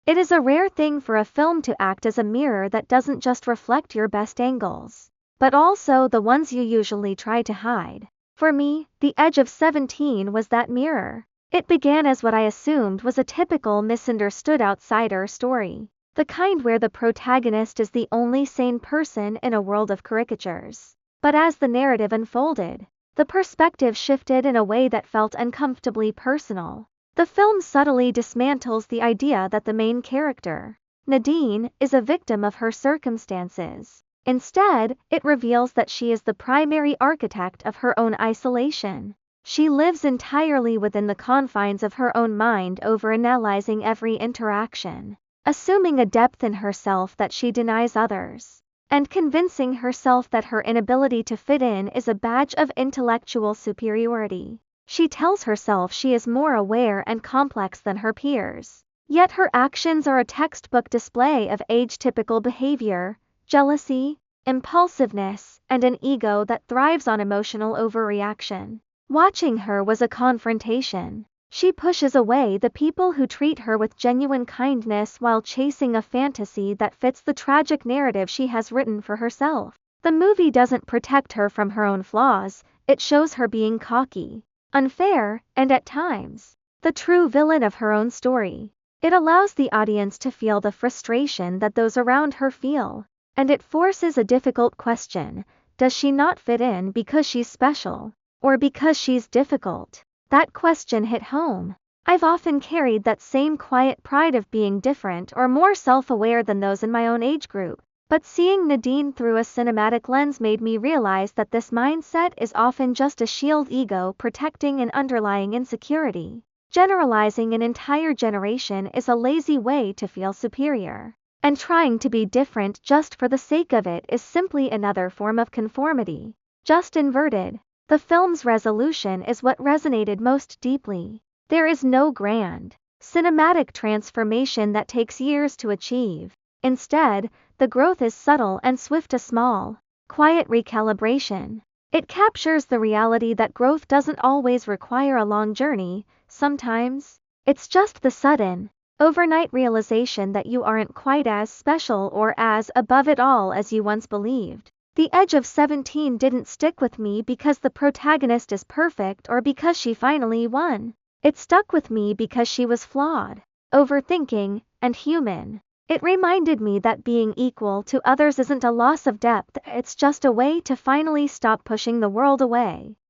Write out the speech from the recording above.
It is a rare thing for a film to act as a mirror that doesn't just reflect your best angles, but also the ones you usually try to hide. For me, The Edge of 17 was that mirror. It began as what I assumed was a typical misunderstood outsider story, the kind where the protagonist is the only sane person in a world of caricatures. But as the narrative unfolded, the perspective shifted in a way that felt uncomfortably personal. The film subtly dismantles the idea that the main character, Nadine, is a victim of her circumstances. Instead, it reveals that she is the primary architect of her own isolation. She lives entirely within the confines of her own mind, overanalyzing every interaction, assuming a depth in herself that she denies others, and convincing herself that her inability to fit in is a badge of intellectual superiority. She tells herself she is more aware and complex than her peers. Yet her actions are a textbook display of age-typical behavior, jealousy, impulsiveness, and an ego that thrives on emotional overreaction. Watching her was a confrontation. She pushes away the people who treat her with genuine kindness while chasing a fantasy that fits the tragic narrative she has written for herself. The movie doesn't protect her from her own flaws, it shows her being cocky, unfair, and at times, the true villain of her own story. It allows the audience to feel the frustration that those around her feel, and it forces a difficult question: does she not fit in because she's special, or because she's difficult? That question hit home. I've often carried that same quiet pride of being different or more self-aware than those in my own age group. But seeing Nadine through a cinematic lens made me realize that this mindset is often just a shield ego protecting an underlying insecurity. Generalizing an entire generation is a lazy way to feel superior, and trying to be different just for the sake of it is simply another form of conformity, just inverted. The film's resolution is what resonated most deeply. There is no grand, cinematic transformation that takes years to achieve. Instead, the growth is subtle and swift, a small, quiet recalibration. It captures the reality that growth doesn't always require a long journey. Sometimes, it's just the sudden, overnight realization that you aren't quite as special or as above it all as you once believed. The Edge of 17 didn't stick with me because the protagonist is perfect or because she finally won. It stuck with me because she was flawed, overthinking, and human. It reminded me that being equal to others isn't a loss of depth, it's just a way to finally stop pushing the world away.